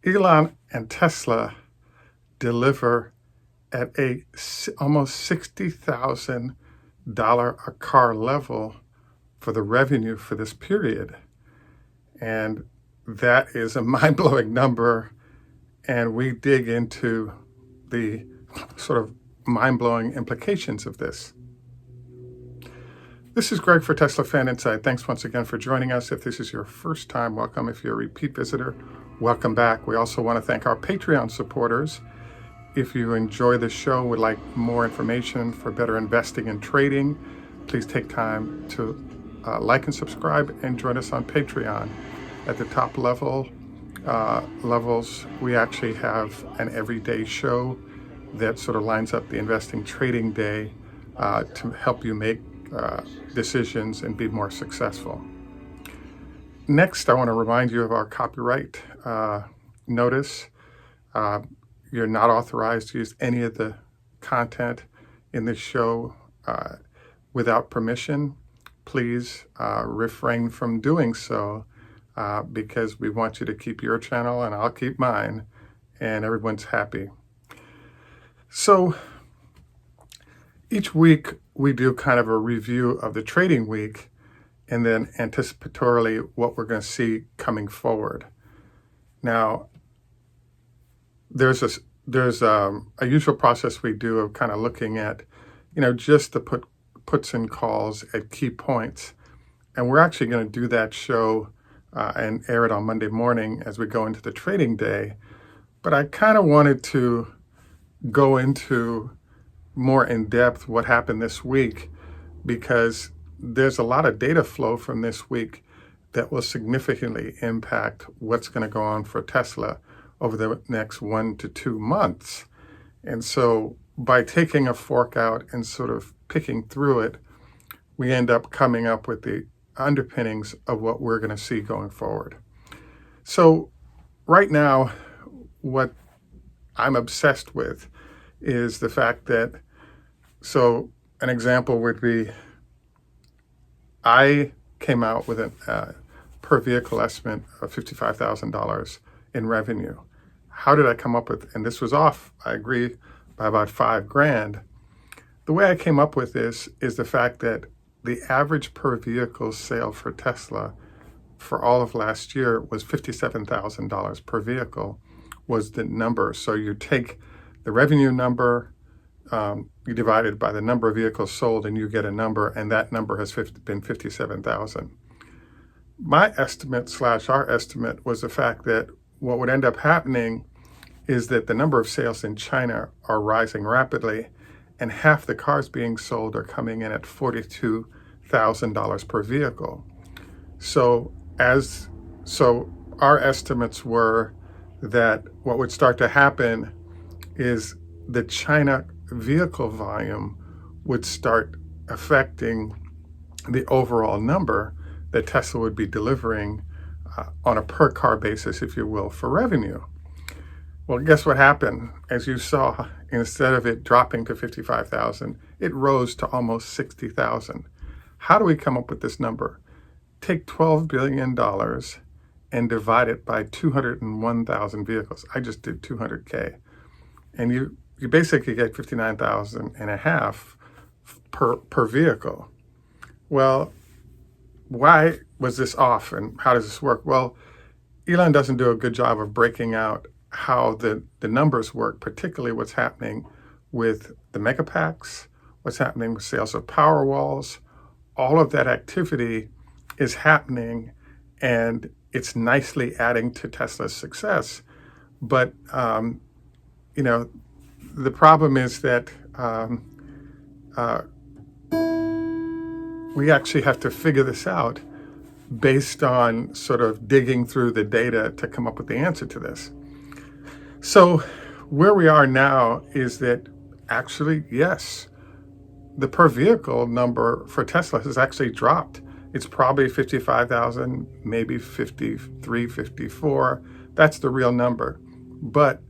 Elon and Tesla deliver at a almost $60,000 a car level for the revenue for this period. And that is a mind-blowing number. And we dig into the sort of mind-blowing implications of this. This is Greg for Teslafaninsight. Thanks once again for joining us. If this is your first time, welcome. If you're a repeat visitor, welcome back. We also want to thank our Patreon supporters. If you enjoy the show, would like more information for better investing and trading, please take time to like and subscribe and join us on Patreon. At the top levels, we actually have an everyday show that sort of lines up the investing trading day to help you make decisions and be more successful. Next, I want to remind you of our copyright notice. You're not authorized to use any of the content in this show without permission. Please refrain from doing so because we want you to keep your channel and I'll keep mine and everyone's happy. So each week we do kind of a review of the trading week and then anticipatorily what we're going to see coming forward. Now, there's a usual process we do of kind of looking at, just the puts and calls at key points. And we're actually going to do that show and air it on Monday morning as we go into the trading day. But I kind of wanted to go into more in depth what happened this week because there's a lot of data flow from this week that will significantly impact what's going to go on for Tesla over the next 1 to 2 months. And so by taking a fork out and sort of picking through it, we end up coming up with the underpinnings of what we're going to see going forward. So right now, what I'm obsessed with is the fact that, so an example would be, I came out with a per vehicle estimate of $55,000 in revenue. How did I come up with, and this was off, I agree, by about $5,000. The way I came up with this is the fact that the average per vehicle sale for Tesla for all of last year was $57,000 per vehicle was the number. So you take the revenue number, you divide it by the number of vehicles sold and you get a number, and that number has been 57,000. My estimate / our estimate was the fact that what would end up happening is that the number of sales in China are rising rapidly, and half the cars being sold are coming in at $42,000 per vehicle. So our estimates were that what would start to happen is the China vehicle volume would start affecting the overall number that Tesla would be delivering on a per car basis, if you will, for revenue. Well, guess what happened? As you saw, instead of it dropping to 55,000, it rose to almost 60,000. How do we come up with this number? Take $12 billion and divide it by 201,000 vehicles. I just did 200K. And you basically get 59,000 and a half per vehicle. Well, why was this off and how does this work? Well, Elon doesn't do a good job of breaking out how the numbers work, particularly what's happening with the megapacks, what's happening with sales of Powerwalls. All of that activity is happening and it's nicely adding to Tesla's success. But, the problem is that we actually have to figure this out based on sort of digging through the data to come up with the answer to this. So where we are now is that actually, yes, the per vehicle number for Tesla has actually dropped. It's probably 55,000, maybe 53, 54. That's the real number. But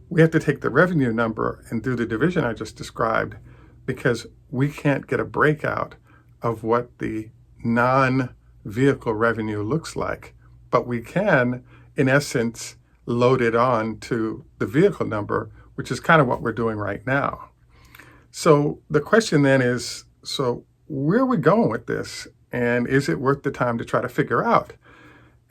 we have to take the revenue number and do the division I just described because we can't get a breakout of what the non-vehicle revenue looks like. But we can, in essence, loaded on to the vehicle number, which is kind of what we're doing right now. So the question then is, so where are we going with this? And is it worth the time to try to figure out?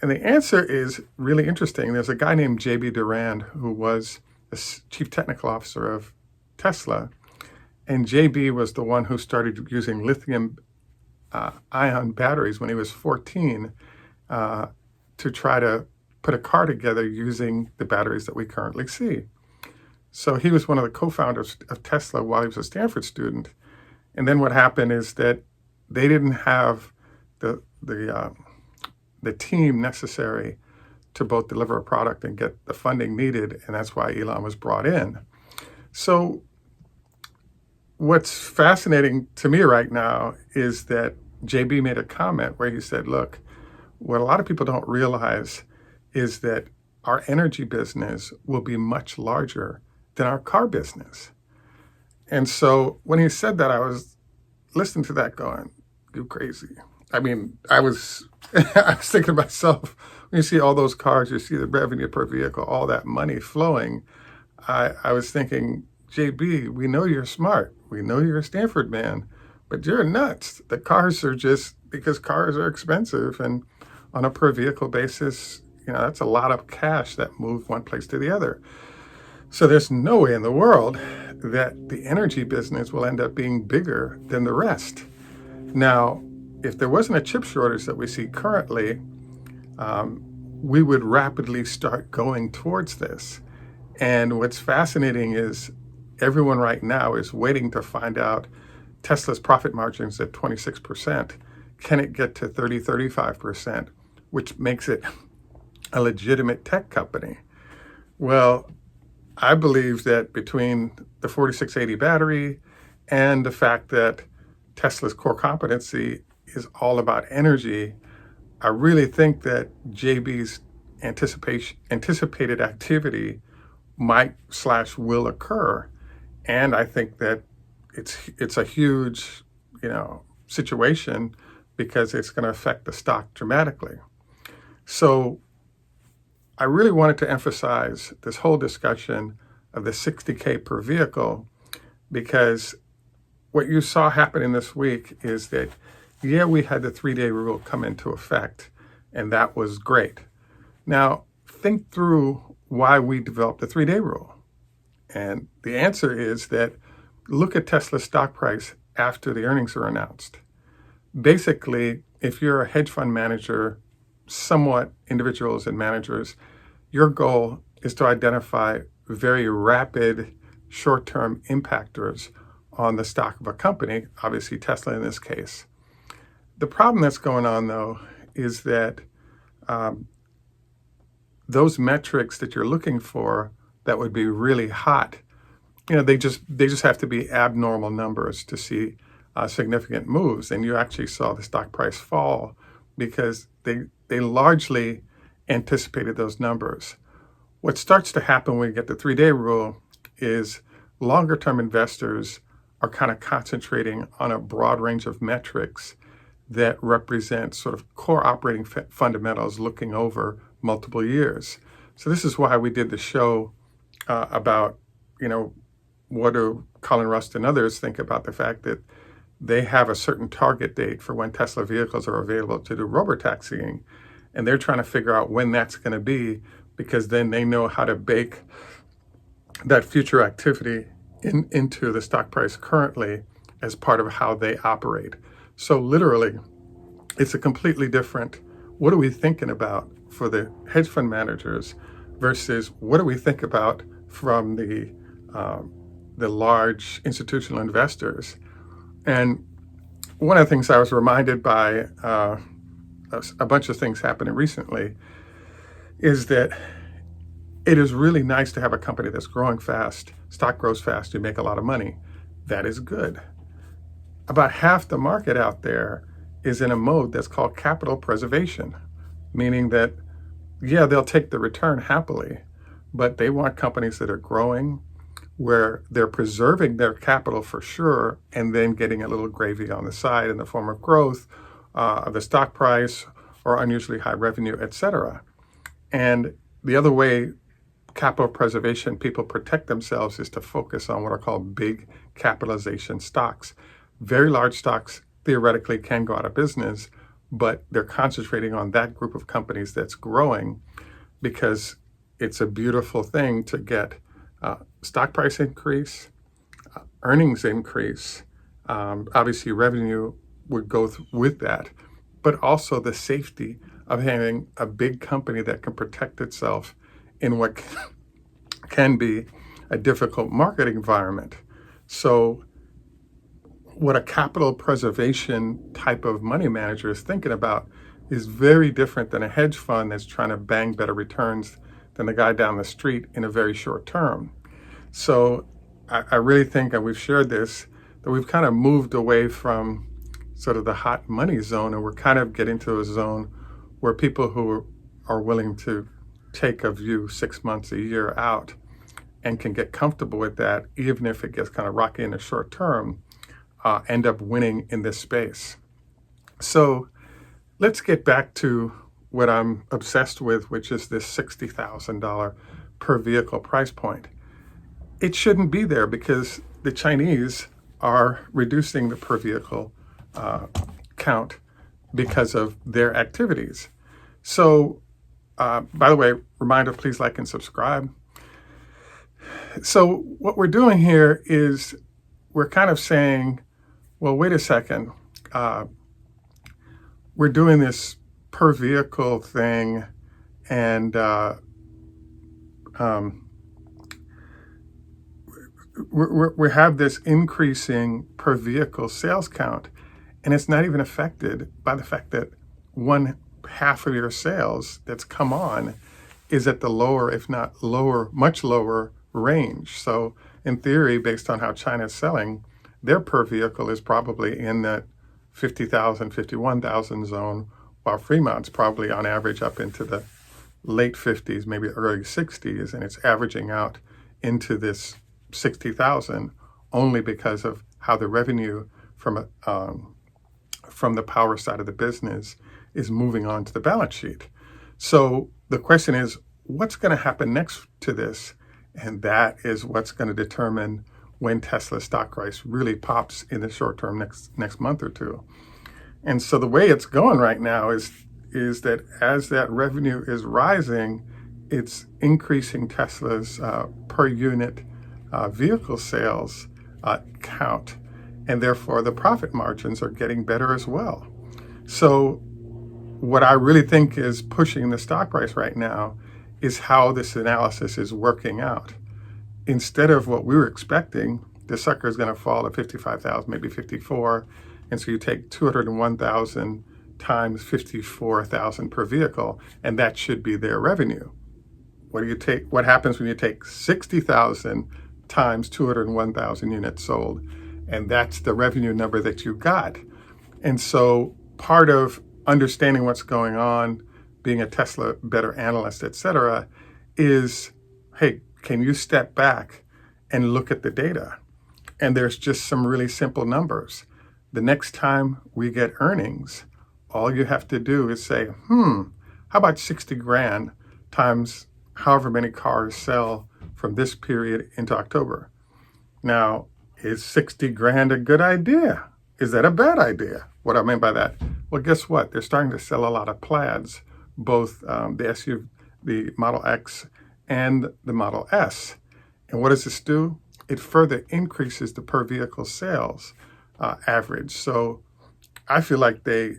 And the answer is really interesting. There's a guy named J.B. Durand who was the chief technical officer of Tesla. And JB was the one who started using lithium ion batteries when he was 14 to try to put a car together using the batteries that we currently see. So he was one of the co-founders of Tesla while he was a Stanford student. And then what happened is that they didn't have the team necessary to both deliver a product and get the funding needed, and that's why Elon was brought in. So what's fascinating to me right now is that JB made a comment where he said, look, what a lot of people don't realize is that our energy business will be much larger than our car business. And so when he said that, I was listening to that going, you crazy. I mean, I was thinking to myself, when you see all those cars, you see the revenue per vehicle, all that money flowing, I was thinking, JB, we know you're smart. We know you're a Stanford man, but you're nuts. The cars are just, because cars are expensive, and on a per vehicle basis, that's a lot of cash that move one place to the other. So there's no way in the world that the energy business will end up being bigger than the rest. Now, if there wasn't a chip shortage that we see currently, we would rapidly start going towards this. And what's fascinating is everyone right now is waiting to find out Tesla's profit margins at 26%. Can it get to 30, 35%, which makes it a legitimate tech company? Well, I believe that between the 4680 battery and the fact that Tesla's core competency is all about energy, I really think that JB's anticipated activity might/will occur. And I think that it's a huge, situation, because it's going to affect the stock dramatically. So I really wanted to emphasize this whole discussion of the 60K per vehicle, because what you saw happening this week is that, we had the 3-day rule come into effect, and that was great. Now, think through why we developed the 3-day rule. And the answer is that look at Tesla's stock price after the earnings are announced. Basically, if you're a hedge fund manager, somewhat individuals and managers, your goal is to identify very rapid short-term impactors on the stock of a company, obviously Tesla in this case. The problem that's going on, though, is that those metrics that you're looking for that would be really hot, they just have to be abnormal numbers to see significant moves. And you actually saw the stock price fall because they largely anticipated those numbers. What starts to happen when we get the 3-day rule is longer term investors are kind of concentrating on a broad range of metrics that represent sort of core operating fundamentals looking over multiple years. So this is why we did the show about, what do Colin Rust and others think about the fact that they have a certain target date for when Tesla vehicles are available to do robotaxiing. And they're trying to figure out when that's going to be, because then they know how to bake that future activity into the stock price currently as part of how they operate. So literally, it's a completely different, what are we thinking about for the hedge fund managers versus what do we think about from the large institutional investors. And one of the things I was reminded by a bunch of things happening recently is that it is really nice to have a company that's growing fast, stock grows fast, you make a lot of money. That is good. About half the market out there is in a mode that's called capital preservation, meaning that, they'll take the return happily, but they want companies that are growing, where they're preserving their capital for sure, and then getting a little gravy on the side in the form of growth of the stock price or unusually high revenue, etc. And the other way capital preservation people protect themselves is to focus on what are called big capitalization stocks. Very large stocks theoretically can go out of business, but they're concentrating on that group of companies that's growing because it's a beautiful thing to get stock price increase, earnings increase. Obviously, revenue would go with that, but also the safety of having a big company that can protect itself in what can be a difficult market environment. So what a capital preservation type of money manager is thinking about is very different than a hedge fund that's trying to bang better returns than the guy down the street in a very short term. So I really think, and we've shared this, that we've kind of moved away from sort of the hot money zone, and we're kind of getting to a zone where people who are willing to take a view 6 months, a year out, and can get comfortable with that, even if it gets kind of rocky in the short term, end up winning in this space. So let's get back to what I'm obsessed with, which is this $60,000 per vehicle price point. It shouldn't be there because the Chinese are reducing the per vehicle count because of their activities. So, by the way, reminder, please like and subscribe. So what we're doing here is we're kind of saying, well, wait a second. We're doing this per vehicle thing, and we have this increasing per vehicle sales count, and it's not even affected by the fact that one half of your sales that's come on is at the lower, if not lower, much lower range. So in theory, based on how China is selling, their per vehicle is probably in that 50,000, 51,000 zone, while Fremont's probably on average up into the late 50s, maybe early 60s, and it's averaging out into this 60,000 only because of how the revenue from the power side of the business is moving on to the balance sheet. So the question is, what's going to happen next to this? And that is what's going to determine when Tesla's stock price really pops in the short term, next month or two. And so the way it's going right now is that as that revenue is rising, it's increasing Tesla's per unit vehicle sales count, and therefore the profit margins are getting better as well. So what I really think is pushing the stock price right now is how this analysis is working out. Instead of what we were expecting, the sucker is going to fall to 55,000, maybe 54. And so you take 201,000 times 54,000 per vehicle, and that should be their revenue. What happens when you take 60,000 times 201,000 units sold? And that's the revenue number that you got. And so part of understanding what's going on, being a Tesla better analyst, et cetera, is, hey, can you step back and look at the data? And there's just some really simple numbers. The next time we get earnings, all you have to do is say, how about 60 grand times however many cars sell from this period into October? Now, is 60 grand a good idea? Is that a bad idea? What I mean by that? Well, guess what? They're starting to sell a lot of plaids, both the Model X and the Model S. And what does this do? It further increases the per vehicle sales average. So I feel like they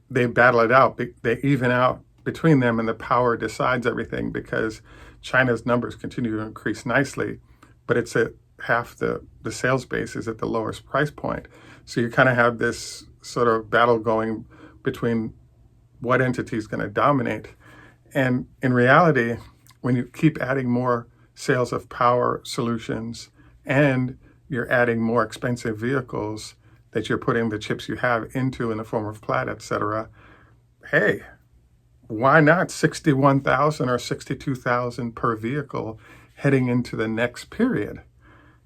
battle it out. They even out between them, and the power decides everything because China's numbers continue to increase nicely, but it's at half the sales base is at the lowest price point. So you kind of have this sort of battle going between what entity is going to dominate. And in reality, when you keep adding more sales of power solutions and you're adding more expensive vehicles that you're putting the chips you have into in the form of plaid, et cetera, hey, why not 61,000 or 62,000 per vehicle heading into the next period?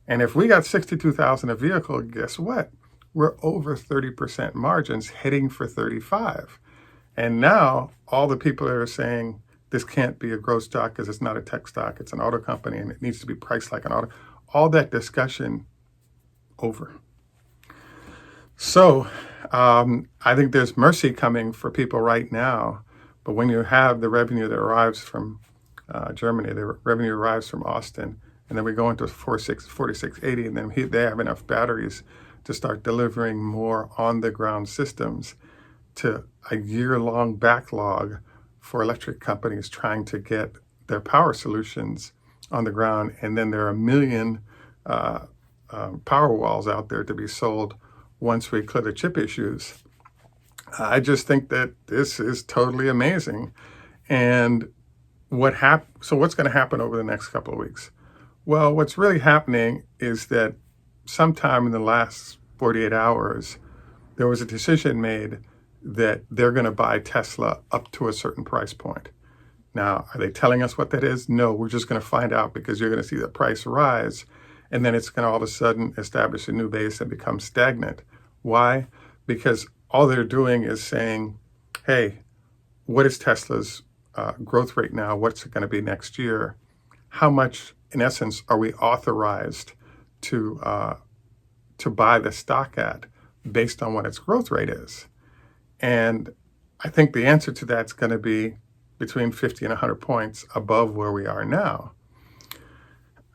And if we got 62,000 a vehicle, guess what? We're over 30% margins heading for 35. And now all the people that are saying this can't be a growth stock because it's not a tech stock, it's an auto company and it needs to be priced like an auto. All that discussion over. So I think there's mercy coming for people right now, but when you have the revenue that arrives from Germany, the revenue arrives from Austin, and then we go into 4680, and then they have enough batteries to start delivering more on-the-ground systems to a year-long backlog for electric companies trying to get their power solutions on the ground. And then there are 1 million power walls out there to be sold once we clear the chip issues. I just think that this is totally amazing. And so what's going to happen over the next couple of weeks? Well, what's really happening is that sometime in the last 48 hours, there was a decision made that they're going to buy Tesla up to a certain price point. Now, are they telling us what that is? No, we're just going to find out because you're going to see the price rise, and then it's going to all of a sudden establish a new base and become stagnant. Why? Because all they're doing is saying, hey, what is Tesla's growth rate now? What's it going to be next year? How much, in essence, are we authorized to buy the stock at based on what its growth rate is? And I think the answer to that's going to be between 50 and 100 points above where we are now.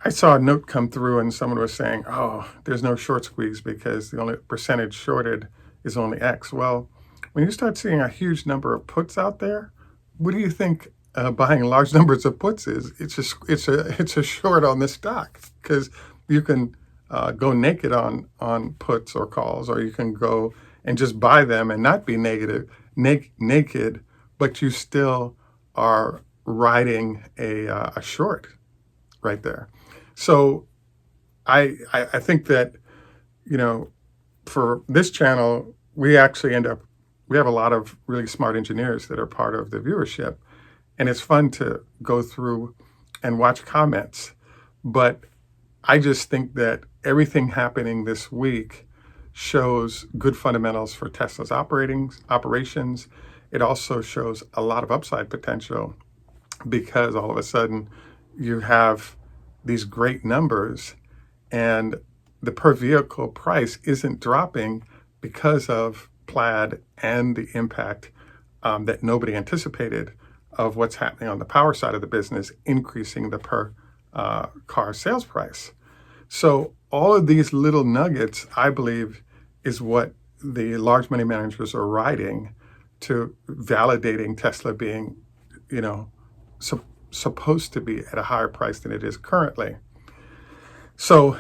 I saw a note come through and someone was saying, oh, there's no short squeeze because the only percentage shorted is only X. Well, when you start seeing a huge number of puts out there, what do you think buying large numbers of puts is? It's a short on the stock, because you can go naked on puts or calls, or you can go and just buy them and not be naked, but you still are riding a short right there. So I think that, for this channel, we actually we have a lot of really smart engineers that are part of the viewership, and it's fun to go through and watch comments. But I just think that everything happening this week shows good fundamentals for Tesla's operations. It also shows a lot of upside potential because all of a sudden you have these great numbers and the per vehicle price isn't dropping because of Plaid and the impact that nobody anticipated of what's happening on the power side of the business, increasing the per car sales price. So all of these little nuggets, I believe, is what the large money managers are riding to validating Tesla being, supposed to be at a higher price than it is currently. So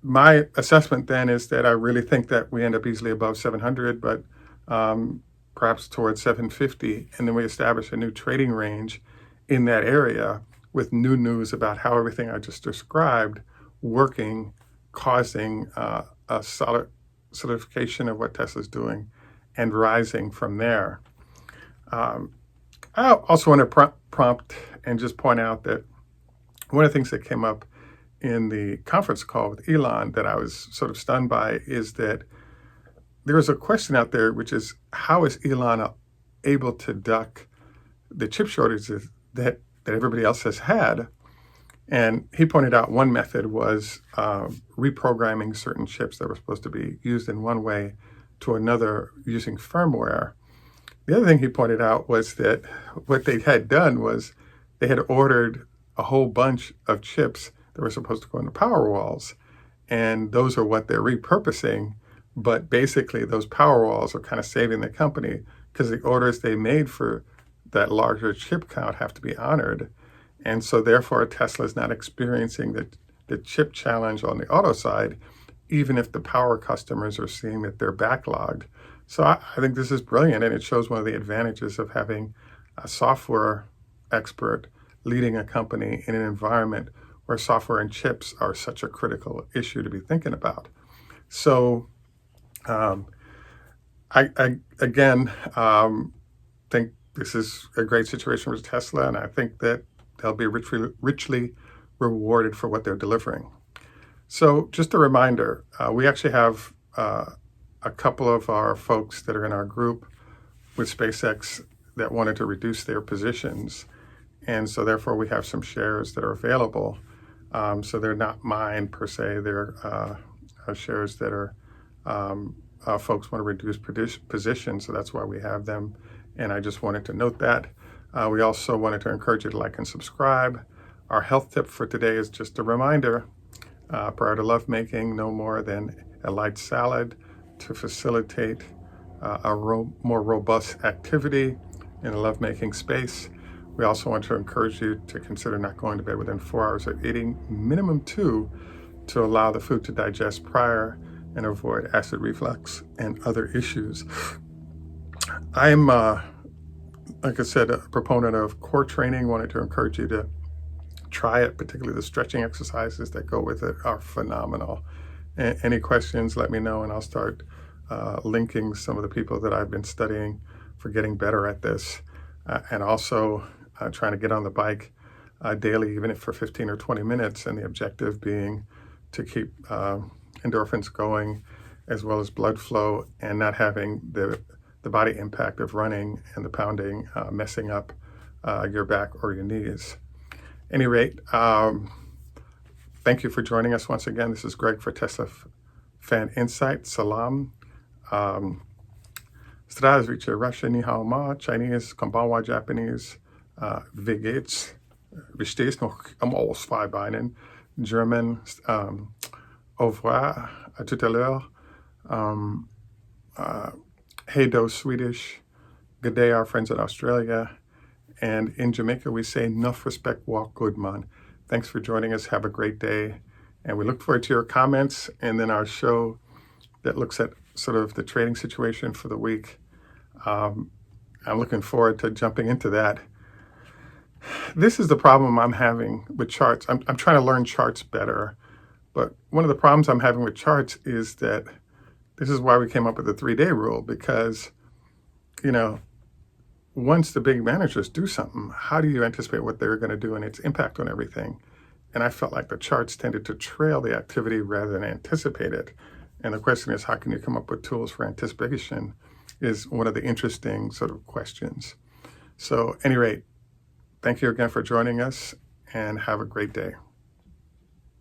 my assessment then is that I really think that we end up easily above 700, but perhaps towards 750, and then we establish a new trading range in that area with new news about how everything I just described working, causing a solid solidification of what Tesla's doing and rising from there. I also want to prompt and just point out that one of the things that came up in the conference call with Elon that I was sort of stunned by is that there is a question out there, which is, how is Elon able to duck the chip shortages that everybody else has had? And he pointed out one method was reprogramming certain chips that were supposed to be used in one way to another using firmware. The other thing he pointed out was that what they had done was they had ordered a whole bunch of chips that were supposed to go into power walls, and those are what they're repurposing. But basically, those power walls are kind of saving the company because the orders they made for that larger chip count have to be honored. And so therefore, Tesla is not experiencing the chip challenge on the auto side, even if the power customers are seeing that they're backlogged. So I think this is brilliant, and it shows one of the advantages of having a software expert leading a company in an environment where software and chips are such a critical issue to be thinking about. So I again think this is a great situation for Tesla, and I think that they'll be richly rewarded for what they're delivering. So just a reminder, we actually have a couple of our folks that are in our group with SpaceX that wanted to reduce their positions. And so therefore we have some shares that are available. So they're not mine per se, they're shares that are folks want to reduce positions, so that's why we have them. And I just wanted to note that. We also wanted to encourage you to like and subscribe. Our health tip for today is just a reminder, prior to lovemaking, no more than a light salad to facilitate more robust activity in the lovemaking space. We also want to encourage you to consider not going to bed within 4 hours of eating, minimum 2, to allow the food to digest prior and avoid acid reflux and other issues. I'm, like I said, a proponent of core training. Wanted to encourage you to try it, particularly the stretching exercises that go with it are phenomenal. Any questions, let me know, and I'll start linking some of the people that I've been studying for getting better at this. And also trying to get on the bike daily, even if for 15 or 20 minutes, and the objective being to keep endorphins going, as well as blood flow, and not having the body impact of running and the pounding messing up your back or your knees. Any rate, thank you for joining us once again. This is Greg for Teslafaninsight. Salam. Zdravstvuyte, Russian, Ni Hao Ma, Chinese, Konbanwa, Japanese, Wie geht's? Wie stehst noch am aus zwei Beinen? German, au revoir, tout à l'heure. Hey do, Swedish. Good day, our friends in Australia. And in Jamaica, we say, enough respect, walk good, man. Thanks for joining us. Have a great day. And we look forward to your comments, and then our show that looks at sort of the trading situation for the week. I'm looking forward to jumping into that. This is the problem I'm having with charts. I'm trying to learn charts better. But one of the problems I'm having with charts is that this is why we came up with the 3-day rule, because, once the big managers do something, how do you anticipate what they're going to do and its impact on everything? And I felt like the charts tended to trail the activity rather than anticipate it. And the question is, how can you come up with tools for anticipation is one of the interesting sort of questions. So at any rate, thank you again for joining us, and have a great day.